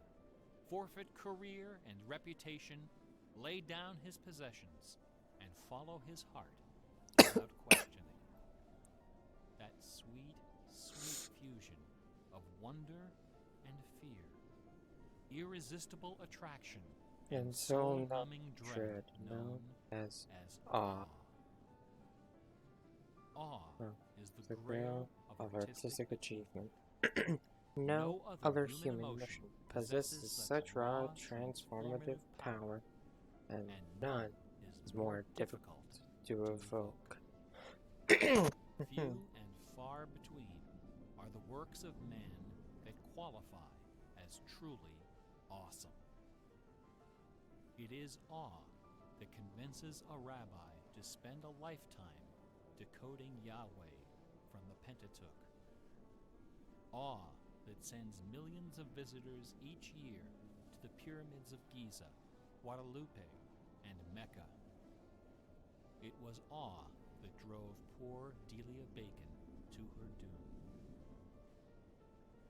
forfeit career and reputation, lay down his possessions, and follow his heart without questioning. That sweet, sweet fusion of wonder and fear, irresistible attraction, And soul-numbing dread known as awe. Awe is the grail of artistic achievement. No other human emotion possesses such raw, transformative power, and none is more difficult to evoke. Few and far between are the works of man that qualify as truly awesome. It is awe that convinces a rabbi to spend a lifetime decoding Yahweh from the Pentateuch. Awe that sends millions of visitors each year to the pyramids of Giza, Guadalupe, and Mecca. It was awe that drove poor Delia Bacon to her doom.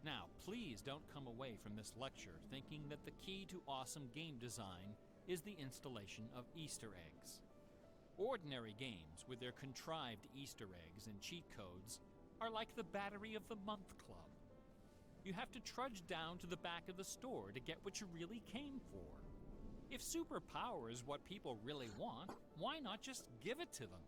Now, please don't come away from this lecture thinking that the key to awesome game design is the installation of Easter eggs. Ordinary games with their contrived Easter eggs and cheat codes are like the Battery of the Month Club. You have to trudge down to the back of the store to get what you really came for. If superpower is what people really want, why not just give it to them?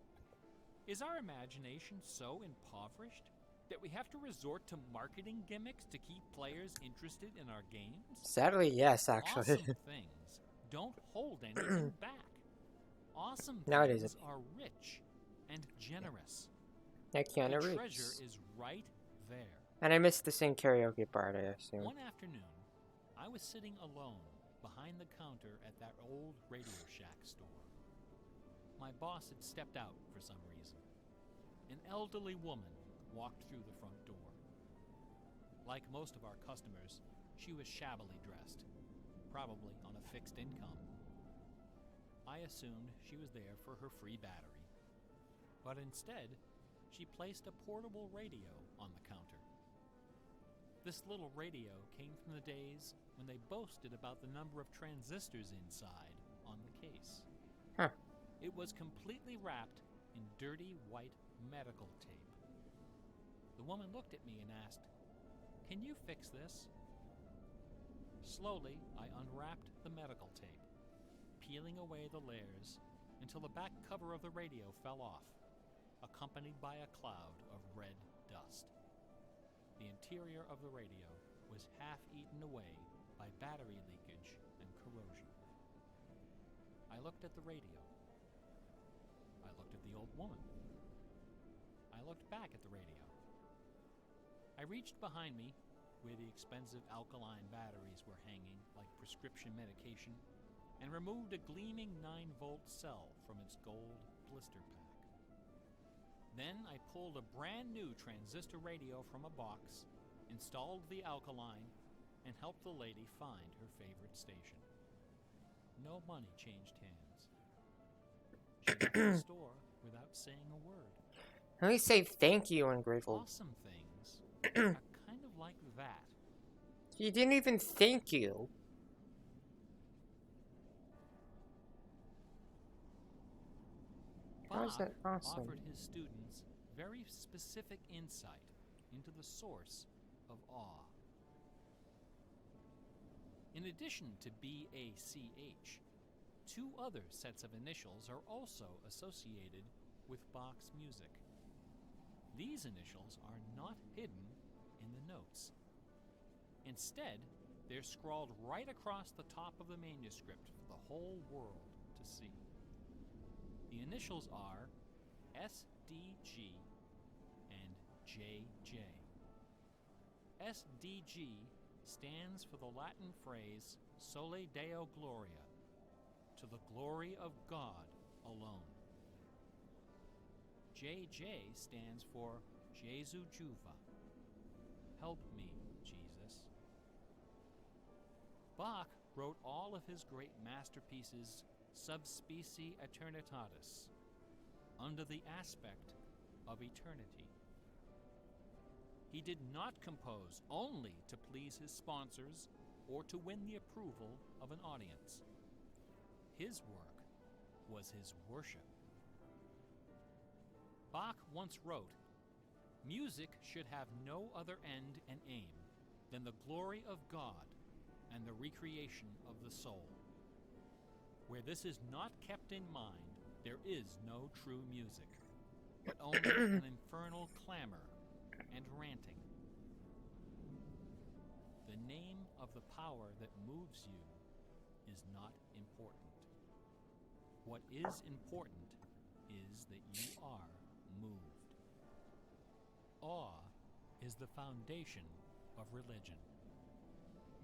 Is our imagination so impoverished that we have to resort to marketing gimmicks to keep players interested in our games? Sadly, yes, actually. Awesome things don't hold anything back. Awesome Nowadays, things are rich and generous. I can't The reach. treasure is right there. And I missed the sing karaoke part, I assume. One afternoon, I was sitting alone behind the counter at that old Radio Shack store. My boss had stepped out for some reason. An elderly woman walked through the front door. Like most of our customers, she was shabbily dressed, probably on a fixed income. I assumed she was there for her free battery. But instead, she placed a portable radio on the counter. This little radio came from the days when they boasted about the number of transistors inside on the case. Huh. It was completely wrapped in dirty white medical tape. The woman looked at me and asked, "Can you fix this?" Slowly, I unwrapped the medical tape, peeling away the layers until the back cover of the radio fell off, accompanied by a cloud of red dust. The interior of the radio was half eaten away by battery leakage and corrosion. I looked at the radio. I looked at the old woman. I looked back at the radio. I reached behind me, where the expensive alkaline batteries were hanging like prescription medication, and removed a gleaming 9-volt cell from its gold blister pack. Then I pulled a brand new transistor radio from a box, installed the alkaline, and helped the lady find her favorite station. No money changed hands. She left the store without saying a word. Let me say thank you, ungrateful. Awesome things are kind of like that. He didn't even thank you. How is that awesome? Offered his students very specific insight into the source of awe. In addition to BACH, 2 other sets of initials are also associated with Bach's music. These initials are not hidden in the notes. Instead, they're scrawled right across the top of the manuscript for the whole world to see. The initials are SDG and JJ. SDG stands for the Latin phrase Sole Deo Gloria, to the glory of God alone. JJ stands for Jesu Juva, help me, Jesus. Bach wrote all of his great masterpieces sub specie eternitatis, under the aspect of eternity. He did not compose only to please his sponsors or to win the approval of an audience. His work was his worship. Bach once wrote, "Music should have no other end and aim than the glory of God and the recreation of the soul. Where this is not kept in mind, there is no true music, but only an infernal clamor and ranting. The name of the power that moves you is not important. What is important is that you are moved. Awe is the foundation of religion.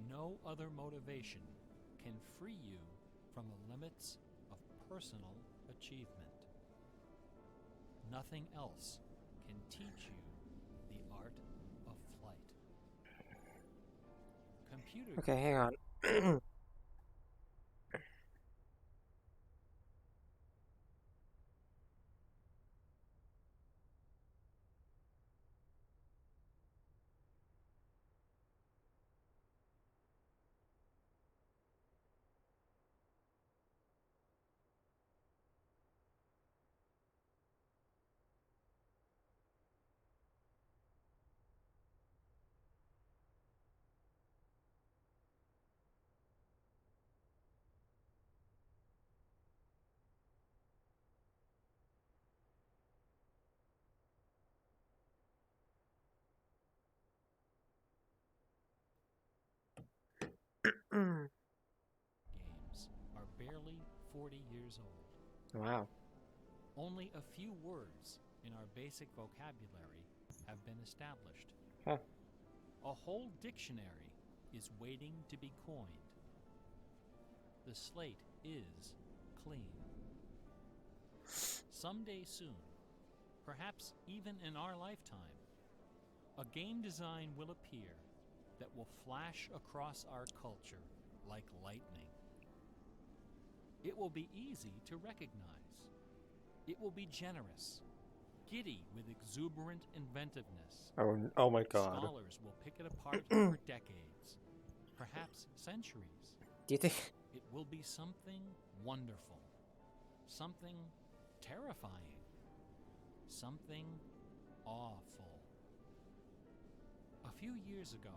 No other motivation can free you from the limits of personal achievement. Nothing else can teach you the art of flight. Computer Okay, hang on. games are barely 40 years old. Wow. Only a few words in our basic vocabulary have been established. Huh. A whole dictionary is waiting to be coined. The slate is clean. Someday soon, perhaps even in our lifetime, a game design will appear that will flash across our culture like lightning. It will be easy to recognize. It will be generous. giddy with exuberant inventiveness. Oh my god. Scholars will pick it apart for decades, perhaps centuries. Do you think... It will be something wonderful, something terrifying, something awful. A few years ago,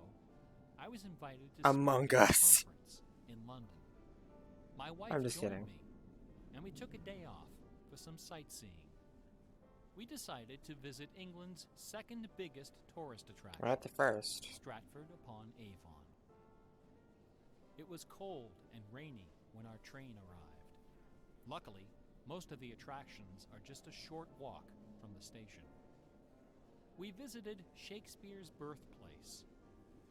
I was invited to Among speak at a Us. conference in London. My wife I'm just joined kidding. me, and we took a day off for some sightseeing. We decided to visit England's second biggest tourist attraction, We're at the first. Stratford-upon-Avon. It was cold and rainy when our train arrived. Luckily, most of the attractions are just a short walk from the station. We visited Shakespeare's birthplace,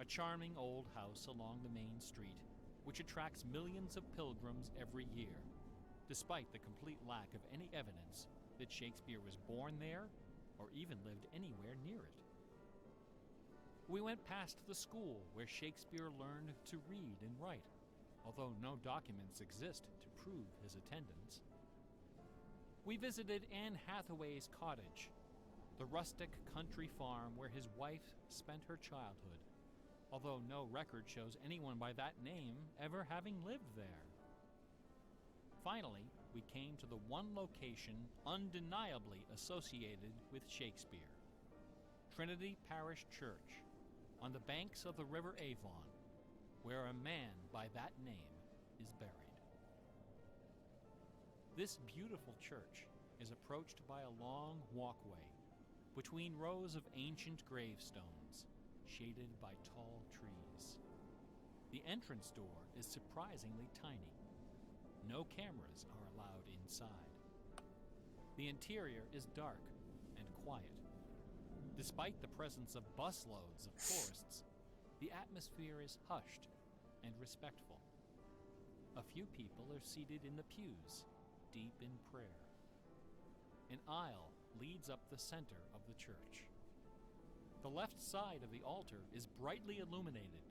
a charming old house along the main street, which attracts millions of pilgrims every year, despite the complete lack of any evidence that Shakespeare was born there or even lived anywhere near it. We went past the school where Shakespeare learned to read and write, although no documents exist to prove his attendance. We visited Anne Hathaway's cottage, the rustic country farm where his wife spent her childhood, although no record shows anyone by that name ever having lived there. Finally, we came to the one location undeniably associated with Shakespeare, Trinity Parish Church, on the banks of the River Avon, where a man by that name is buried. This beautiful church is approached by a long walkway between rows of ancient gravestones, shaded by tall trees. The entrance door is surprisingly tiny. No cameras are allowed inside. The interior is dark and quiet. Despite the presence of busloads of tourists, the atmosphere is hushed and respectful. A few people are seated in the pews, deep in prayer. An aisle leads up the center of the church. The left side of the altar is brightly illuminated.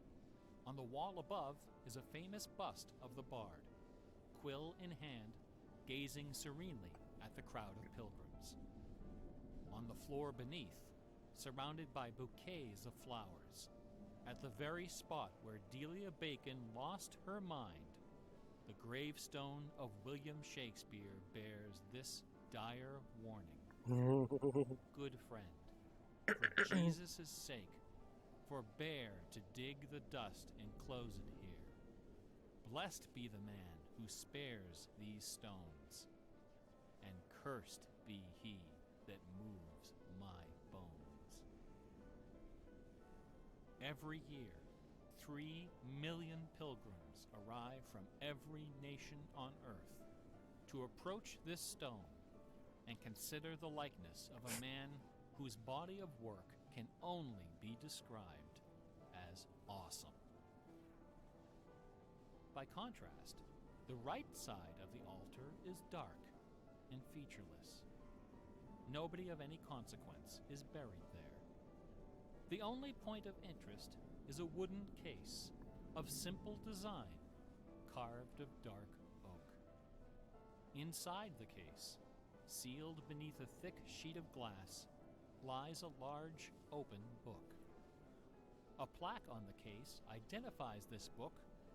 On the wall above is a famous bust of the bard, quill in hand, gazing serenely at the crowd of pilgrims. On the floor beneath, surrounded by bouquets of flowers, at the very spot where Delia Bacon lost her mind, the gravestone of William Shakespeare bears this dire warning. Good friend, for Jesus' sake, forbear to dig the dust and close it here. Blessed be the man who spares these stones, and cursed be he that moves my bones. Every year, 3 million pilgrims arrive from every nation on earth to approach this stone and consider the likeness of a man whose body of work can only be described as awesome. By contrast, the right side of the altar is dark and featureless. Nobody of any consequence is buried there. The only point of interest is a wooden case of simple design, carved of dark oak. Inside the case, sealed beneath a thick sheet of glass, lies a large, open book. A plaque on the case identifies this book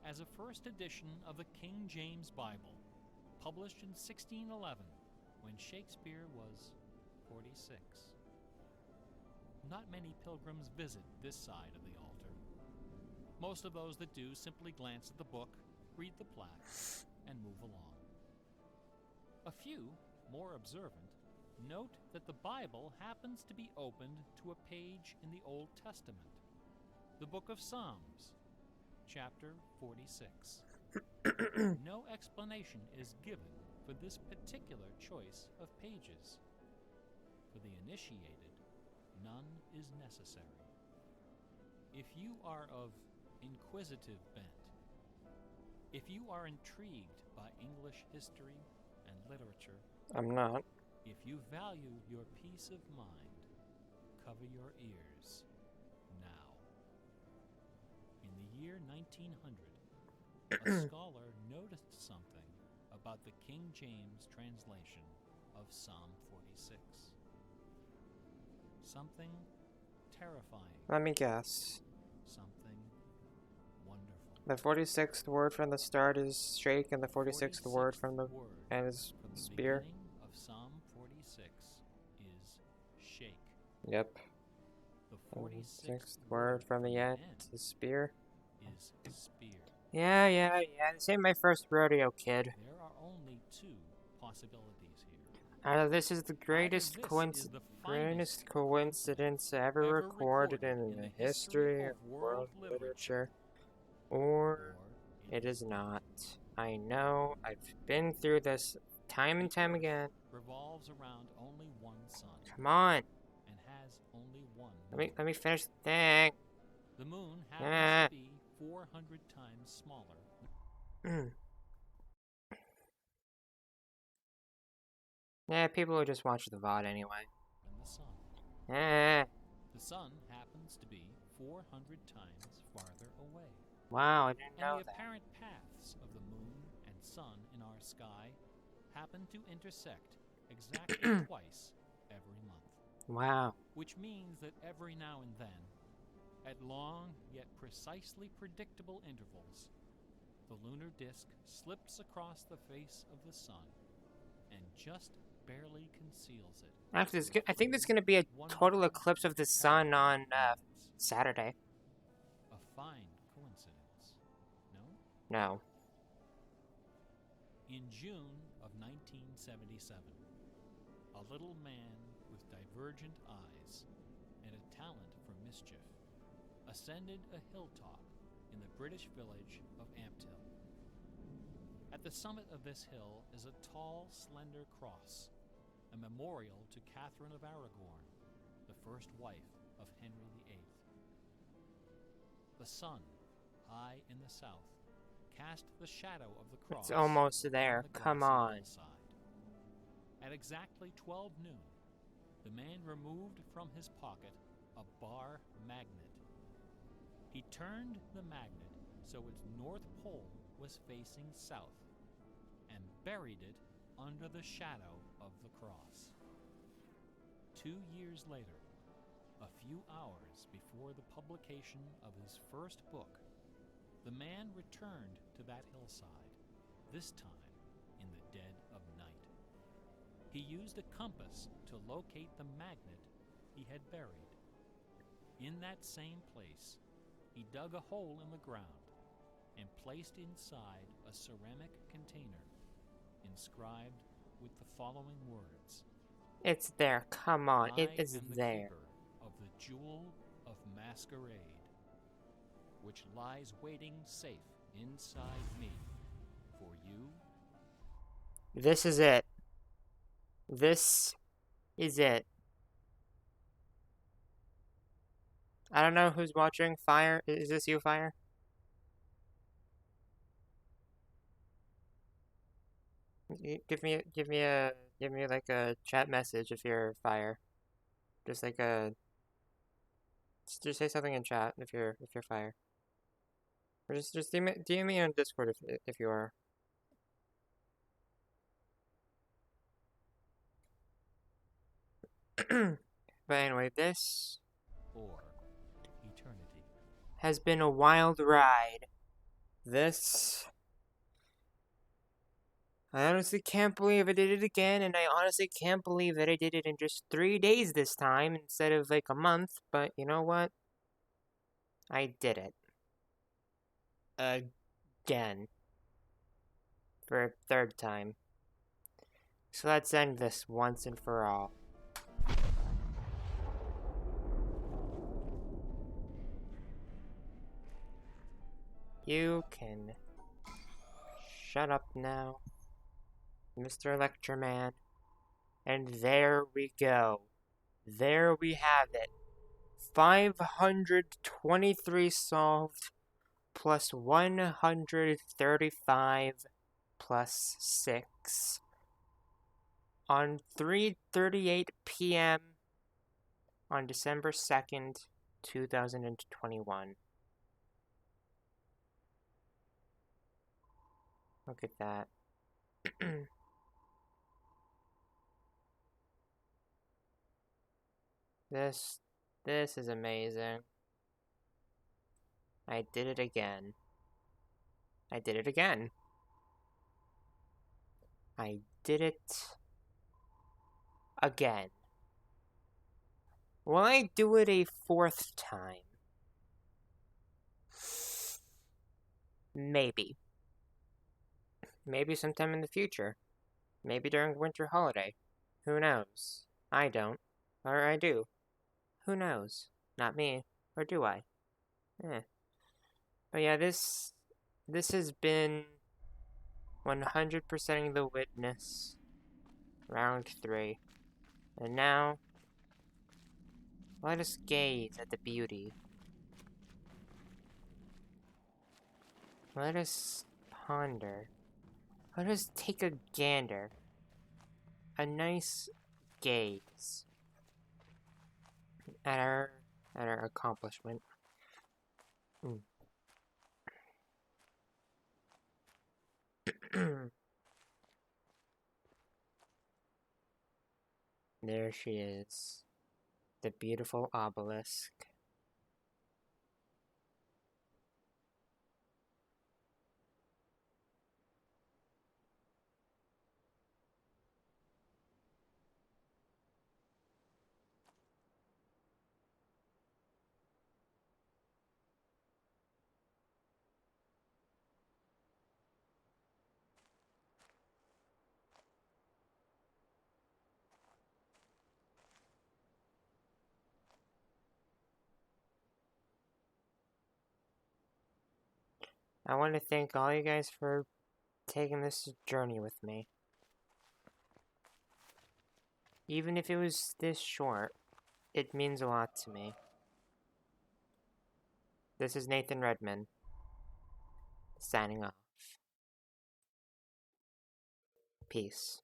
as a first edition of the King James Bible, published in 1611, when Shakespeare was 46. Not many pilgrims visit this side of the altar. Most of those that do simply glance at the book, read the plaque, and move along. A few, more observant, note that the Bible happens to be opened to a page in the Old Testament, the book of Psalms, chapter 46. No explanation is given for this particular choice of pages. For the initiated, none is necessary. If you are of inquisitive bent, if you are intrigued by English history and literature, I'm not. if you value your peace of mind, cover your ears now. In the year 1900, a scholar noticed something about the King James translation of Psalm 46. Something terrifying. Let me guess. Something wonderful. The 46th word from the start is shake, and the 46th word from the word end is from the spear. beginning of Psalm 46 is shake. Yep. The 46th 46th word from the end is spear. is spear. Yeah. This ain't my first rodeo, kid. There are only two possibilities here. This is the greatest coincidence ever recorded in the history of world literature. Or it is not. I know. I've been through this time and time again. Revolves around only one sun. Come on. And has only one moon. Let me finish the thing. The moon happens to be 400 times smaller. Yeah, people will just watch the VOD anyway. Than the sun. The sun happens to be 400 times farther away. Wow, I didn't know and the that. apparent paths of the moon and sun in our sky happen to intersect exactly twice every month. Wow. Which means that every now and then, at long yet precisely predictable intervals, the lunar disk slips across the face of the sun and just barely conceals it. Actually, I think there's going to be a total eclipse of the sun on Saturday. A fine coincidence, no? No. In June of 1977, a little man with divergent eyes and a talent for mischief ascended a hilltop in the British village of Ampthill. At the summit of this hill is a tall, slender cross, a memorial to Catherine of Aragon, the first wife of Henry VIII. The sun, high in the south, cast the shadow of the cross. It's almost there. Come on. Hillside. At exactly 12 noon, the man removed from his pocket a bar magnet. He turned the magnet so its north pole was facing south and buried it under the shadow of the cross. 2 years later, a few hours before the publication of his first book, the man returned to that hillside, this time in the dead of night. He used a compass to locate the magnet he had buried. In that same place, he dug a hole in the ground and placed inside a ceramic container inscribed with the following words. It's there. Come on. It is I am the there. keeper of the jewel of masquerade, which lies waiting safe inside me for you. This is it. This is it. I don't know who's watching. Fire? Is this you, Fire? Give me like a chat message if you're Fire. Just like just say something in chat if you're Fire. Or just DM me on Discord if you are. But anyway, this Or eternity. has been a wild ride. This... I honestly can't believe I did it again, and I honestly can't believe that I did it in just 3 days this time instead of like a month, but you know what? I did it. Again. For a third time. So let's end this once and for all. You can shut up now, Mr. Lecture Man. And there we go. There we have it. 523 solved, plus 135 plus 6. On 3:38 p.m. on December 2nd, 2021. Look at that. This is amazing. I did it again. I did it again. I did it again. Will I do it a fourth time? Maybe. Maybe sometime in the future. Maybe during winter holiday. Who knows? I don't. Or I do. Who knows? Not me. Or do I? Eh. But yeah, this has been 100%ing the witness. Round 3. And now, let us gaze at the beauty. Let us ponder. Let us take a gander. A nice gaze at our accomplishment. There she is. The beautiful obelisk. I want to thank all you guys for taking this journey with me. Even if it was this short, it means a lot to me. This is Nathan Redman, signing off. Peace.